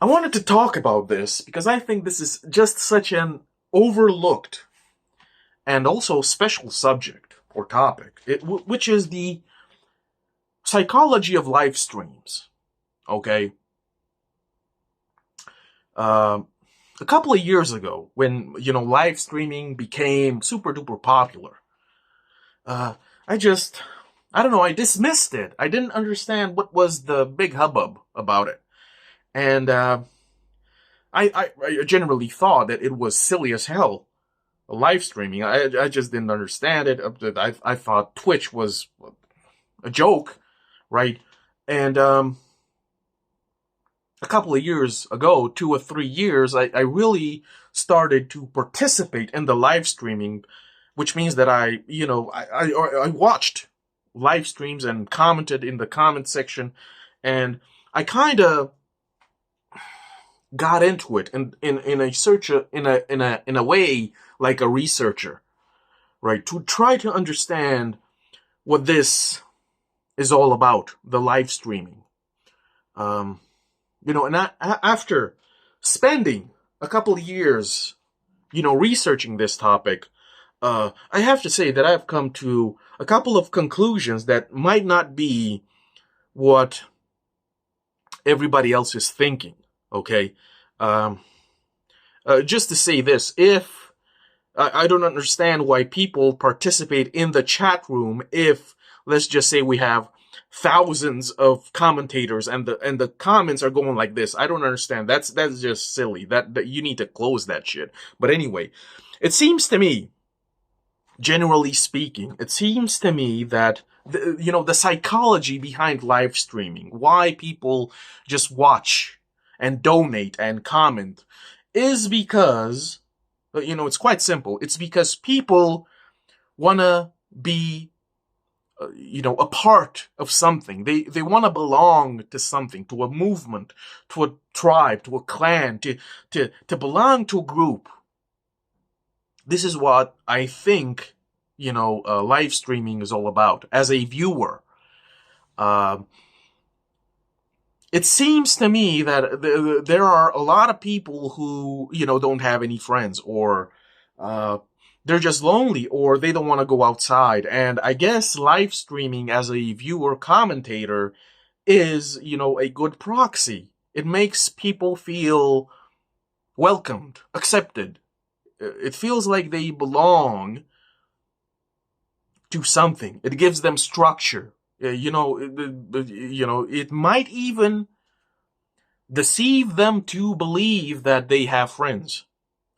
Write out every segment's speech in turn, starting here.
I wanted to talk about this because I think this is just such an overlooked and also special subject or topic, which is the psychology of live streams. Okay. Uh, a couple of years ago, when, live streaming became super duper popular, uh, I just, I don't know, I dismissed it. I didn't understand what was the big hubbub about it. And I generally thought that it was silly as hell, live streaming. I just didn't understand it. I thought Twitch was a joke, right? And a couple of years ago, 2 or 3 years, I really started to participate in the live streaming, which means that I watched live streams and commented in the comment section, and I kind of got into it in a search in a way like a researcher, right? To try to understand what this is all about, the live streaming. Um, after spending a couple of years, researching this topic, I have to say that I've come to a couple of conclusions that might not be what everybody else is thinking. Okay. Um, just to say this, if I don't understand why people participate in the chat room if, let's just say, we have thousands of commentators and the comments are going like this. I don't understand. That's just silly. That you need to close that shit. But anyway, it seems to me, generally speaking, it seems to me that the psychology behind live streaming, why people just watch and donate and comment, is because it's quite simple. It's because people want to be a part of something. They want to belong to something, to a movement, to a tribe, to a clan, to belong to a group. This is what I think live streaming is all about. As a viewer, uh, it seems to me that there are a lot of people who don't have any friends, or they're just lonely, or they don't want to go outside. And I guess live streaming as a viewer commentator is, a good proxy. It makes people feel welcomed, accepted. It feels like they belong to something. It gives them structure. It might even deceive them to believe that they have friends,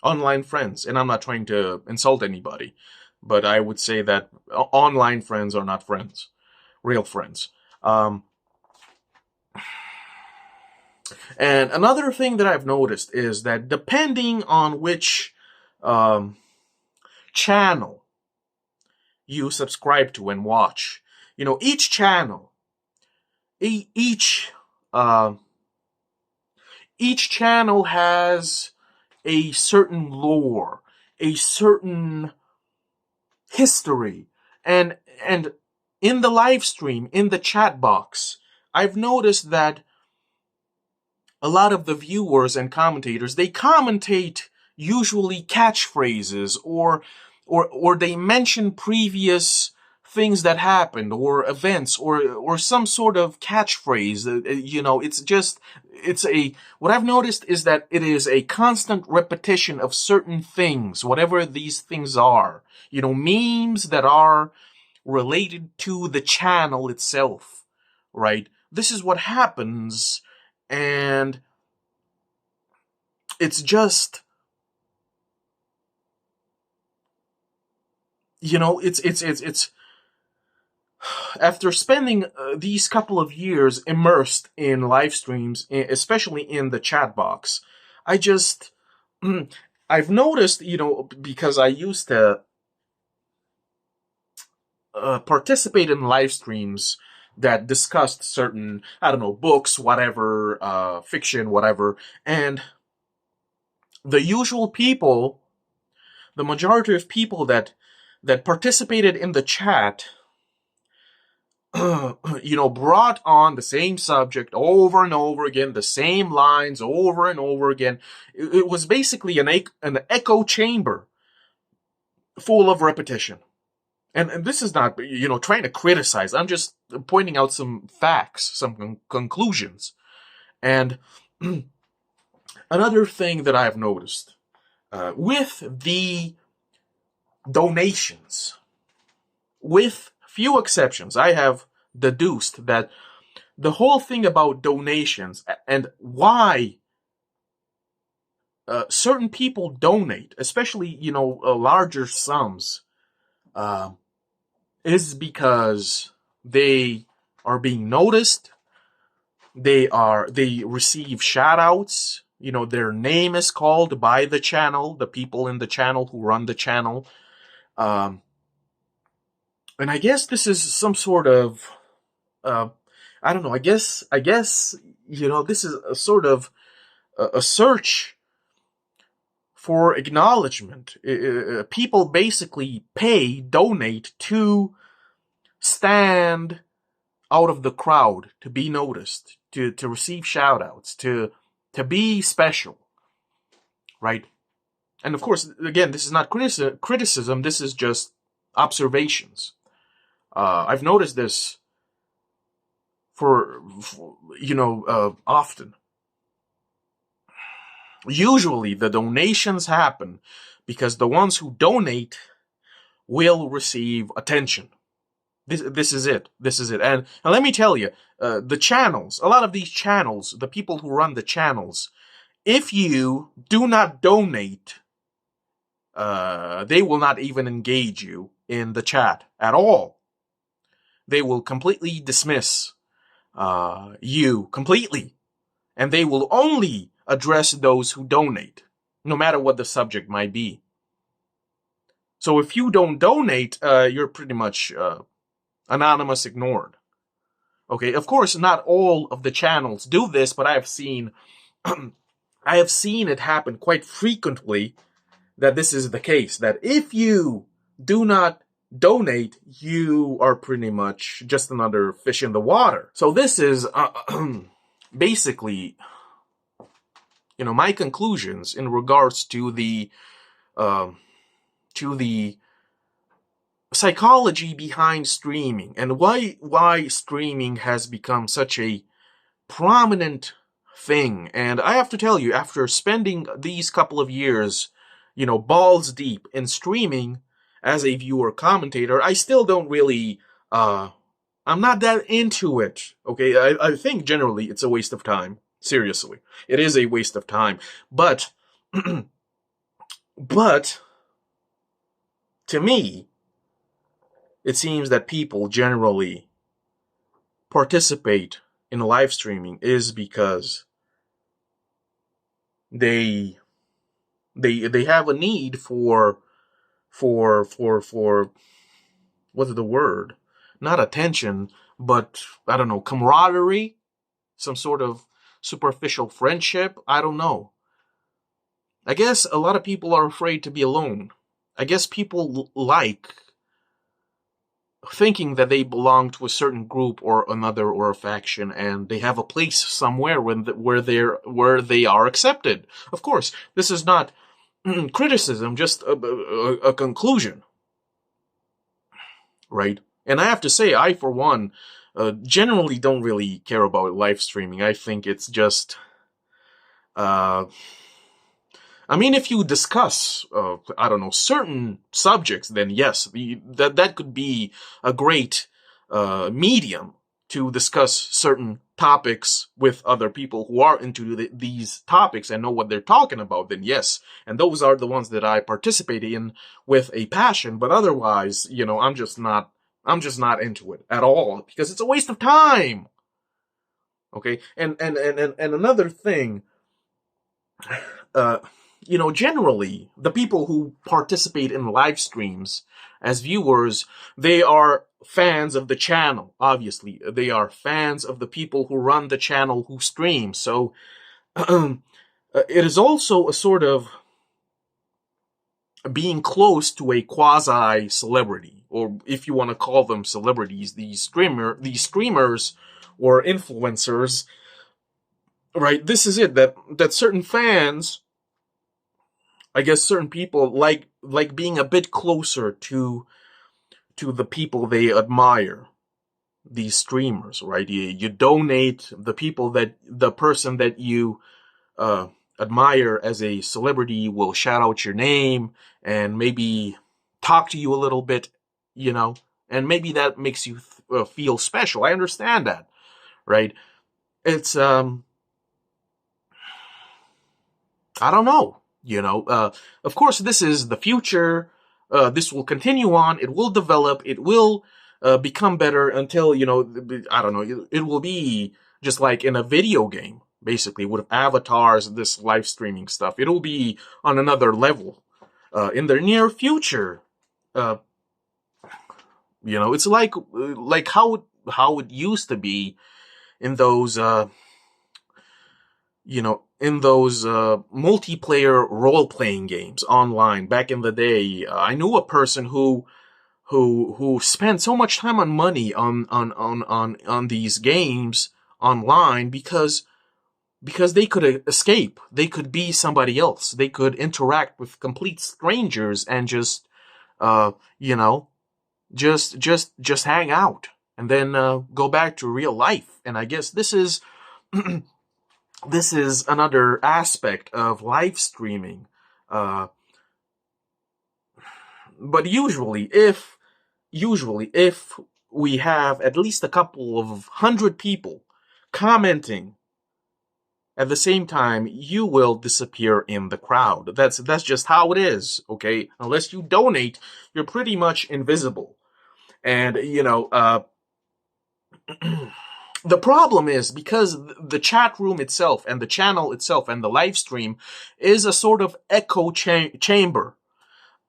online friends. And I'm not trying to insult anybody, but I would say that online friends are not friends, real friends. And another thing that I've noticed is that depending on which channel you subscribe to and watch, each channel, each uh, each channel has a certain lore, a certain history, and in the live stream, in the chat box, I've noticed that a lot of the viewers and commentators, they commentate usually catchphrases, or they mention previous things that happened, or events, or some sort of catchphrase. What I've noticed is that it is a constant repetition of certain things, whatever these things are. Memes that are related to the channel itself, right? This is what happens, and it's just, it's after spending these couple of years immersed in live streams, especially in the chat box, I just, I've noticed, because I used to participate in live streams that discussed certain, I don't know, books, whatever, fiction, whatever, and the usual people, the majority of people that participated in the chat brought on the same subject over and over again, the same lines over and over again. It was basically an echo chamber full of repetition. And this is not, trying to criticize. I'm just pointing out some facts, some conclusions. And another thing that I've noticed with the donations, with few exceptions, I have deduced that the whole thing about donations and why certain people donate, especially, larger sums, is because they are being noticed. They receive shout outs. Their name is called by the channel, the people in the channel who run the channel. And I guess this is some sort of, I don't know, I guess, this is a sort of a search for acknowledgement. People basically donate to stand out of the crowd, to be noticed, to receive shout outs, to be special, right? And of course, again, this is not criticism, this is just observations. I've noticed this for often. Usually the donations happen because the ones who donate will receive attention. This is it. And let me tell you, the channels, a lot of these channels, the people who run the channels, if you do not donate, they will not even engage you in the chat at all. They will completely dismiss you completely. And they will only address those who donate, no matter what the subject might be. So if you don't donate, you're pretty much anonymous, ignored. Okay, of course, not all of the channels do this, but I have seen it happen quite frequently that this is the case, that if you do not donate, you are pretty much just another fish in the water. So this is basically, my conclusions in regards to the psychology behind streaming and why streaming has become such a prominent thing. And I have to tell you, after spending these couple of years, balls deep in streaming as a viewer commentator, I still don't really, I'm not that into it. Okay, I think generally it's a waste of time. Seriously, it is a waste of time. But, but to me, it seems that people generally participate in live streaming is because they have a need for what's the word? Not attention, but I don't know, camaraderie, some sort of superficial friendship. I don't know. I guess a lot of people are afraid to be alone. I guess people like thinking that they belong to a certain group or another or a faction, and they have a place somewhere where they are accepted. Of course, this is not criticism, just a conclusion, right? And I have to say, I for one generally don't really care about live streaming. I think it's just if you discuss, I don't know, certain subjects, then yes, that could be a great medium to discuss certain topics with other people who are into these topics and know what they're talking about, then yes. And those are the ones that I participate in with a passion. But otherwise, I'm just not into it at all because it's a waste of time. Okay, and another thing, generally, the people who participate in live streams as viewers, they are fans of the channel, obviously. They are fans of the people who run the channel, who stream. So it is also a sort of being close to a quasi celebrity, or if you want to call them celebrities, these streamers or influencers, right? This is it, that certain fans, I guess certain people like being a bit closer to the people they admire, these streamers, right? You donate, the person that you admire as a celebrity will shout out your name and maybe talk to you a little bit, and maybe that makes you feel special. I understand that, right? It's I don't know, of course this is the future. This will continue on. It will develop. It will become better until, I don't know, it will be just like in a video game, basically, with avatars, this live streaming stuff. It'll be on another level in the near future. It's like how it used to be in those multiplayer role-playing games online back in the day. I knew a person who spent so much time and money on these games online because they could escape. They could be somebody else. They could interact with complete strangers and just just hang out and then go back to real life. And I guess this is this is another aspect of live streaming. But usually if we have at least a couple of hundred people commenting at the same time, you will disappear in the crowd. That's just how it is, okay? Unless you donate, you're pretty much invisible. And, the problem is because the chat room itself and the channel itself and the live stream is a sort of echo chamber.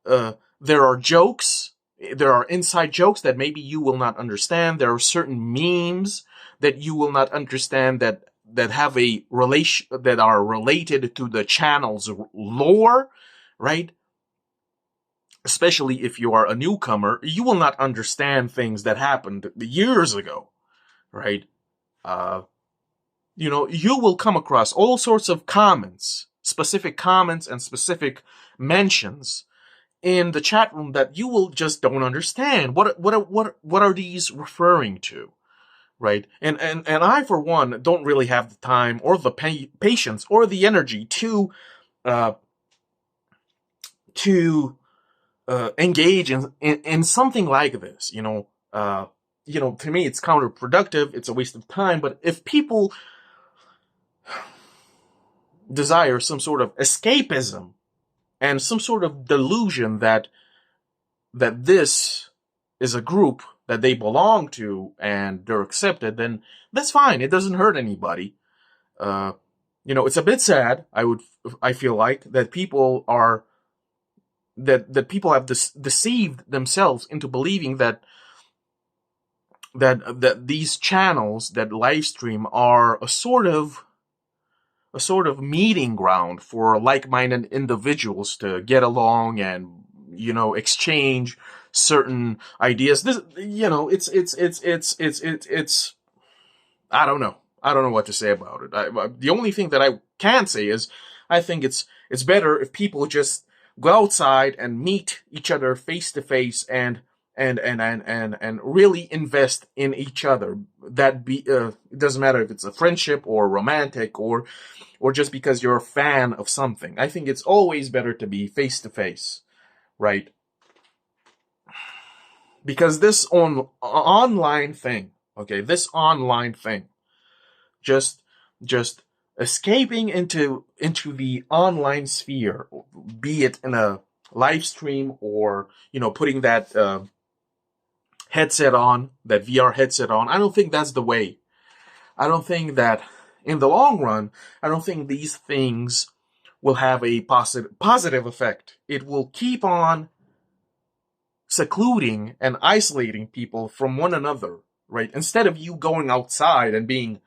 There are jokes, there are inside jokes that maybe you will not understand. There are certain memes that you will not understand that have a relation, that are related to the channel's lore, right? Especially if you are a newcomer, you will not understand things that happened years ago, right? You will come across all sorts of specific comments and specific mentions in the chat room that you will just don't understand. What are these referring to, right? And I, for one, don't really have the time or the patience or the energy to engage in something like this. To me, it's counterproductive. It's a waste of time. But if people desire some sort of escapism and some sort of delusion that this is a group that they belong to and they're accepted, then that's fine. It doesn't hurt anybody. It's a bit sad. I feel like that people are that people have deceived themselves into believing that these channels that live stream are a sort of meeting ground for like-minded individuals to get along and exchange certain ideas. This it's I don't know what to say about it. The only thing that I can say is I think it's better if people just go outside and meet each other face to face and really invest in each other. It doesn't matter if it's a friendship or romantic or just because you're a fan of something. I think it's always better to be face to face, right? Because this online thing, just escaping into the online sphere, be it in a live stream or putting that headset on, that VR headset on. I don't think that's the way. I don't think that in the long run, I don't think these things will have a positive effect. It will keep on secluding and isolating people from one another, right? Instead of you going outside and being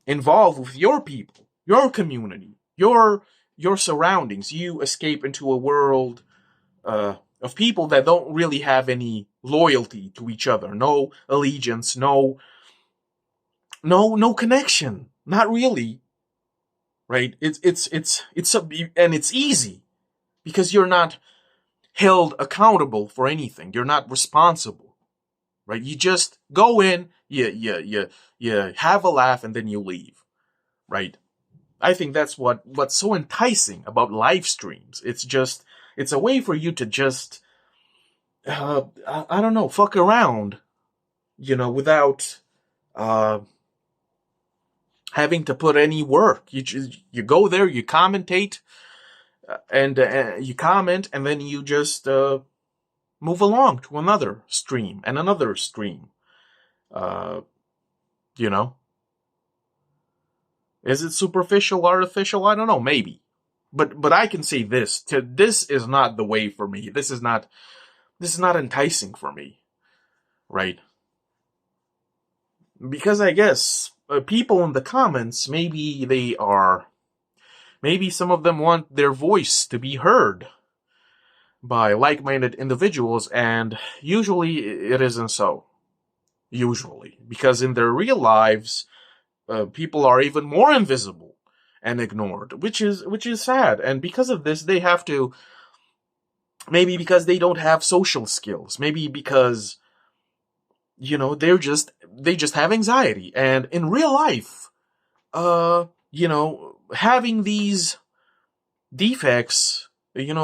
involved with your people, your community, your your surroundings. You escape into a world of people that don't really have any loyalty to each other, no allegiance, no connection, not really, right? And it's easy because you're not held accountable for anything. You're not responsible, right? You just go in, you have a laugh, and then you leave, right? I think that's what's so enticing about live streams. It's a way for you to just, I don't know, fuck around, without having to put any work. You go there, you commentate, and you comment, and then you just move along to another stream and another stream. Is it superficial, artificial? I don't know, maybe. But I can say this: this is not the way for me. This is not enticing for me, right? Because I guess people in the comments, maybe some of them want their voice to be heard by like-minded individuals, and usually it isn't so. Usually, because in their real lives, people are even more invisible and ignored, which is sad. And because of this, they have to, maybe because they don't have social skills, maybe because they just have anxiety. And in real life, having these defects, you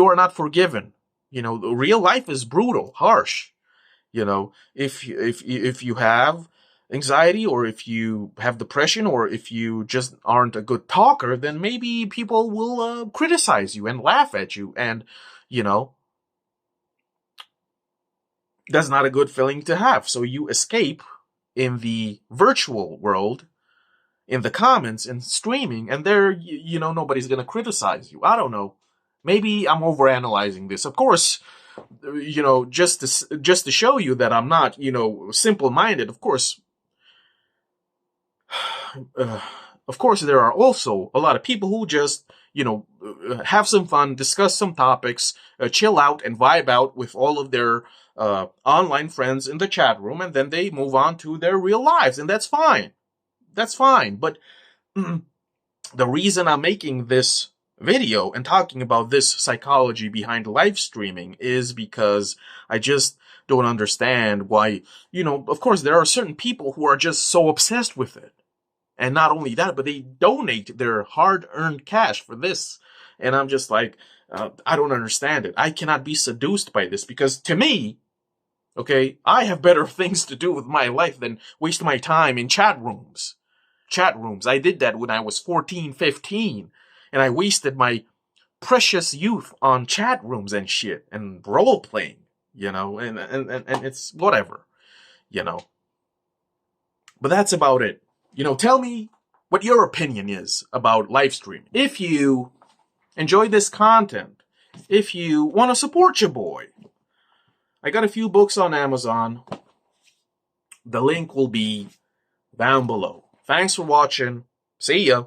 are not forgiven. Real life is brutal, harsh. If you have anxiety, or if you have depression, or if you just aren't a good talker, then maybe people will criticize you and laugh at you, and that's not a good feeling to have. So you escape in the virtual world, in the comments and streaming, and there, nobody's gonna criticize you. I don't know. Maybe I'm overanalyzing this. Of course, just to show you that I'm not, simple-minded. Of course, there are also a lot of people who just, have some fun, discuss some topics, chill out and vibe out with all of their online friends in the chat room, and then they move on to their real lives, and that's fine. That's fine. But the reason I'm making this video and talking about this psychology behind live streaming is because I just don't understand why, of course, there are certain people who are just so obsessed with it. And not only that, but they donate their hard-earned cash for this. And I'm just like, I don't understand it. I cannot be seduced by this, because to me, okay, I have better things to do with my life than waste my time in chat rooms. I did that when I was 14, 15. And I wasted my precious youth on chat rooms and shit and role playing, and it's whatever, But that's about it. Tell me what your opinion is about live streaming. If you enjoy this content, if you want to support your boy, I got a few books on Amazon. The link will be down below. Thanks for watching. See ya.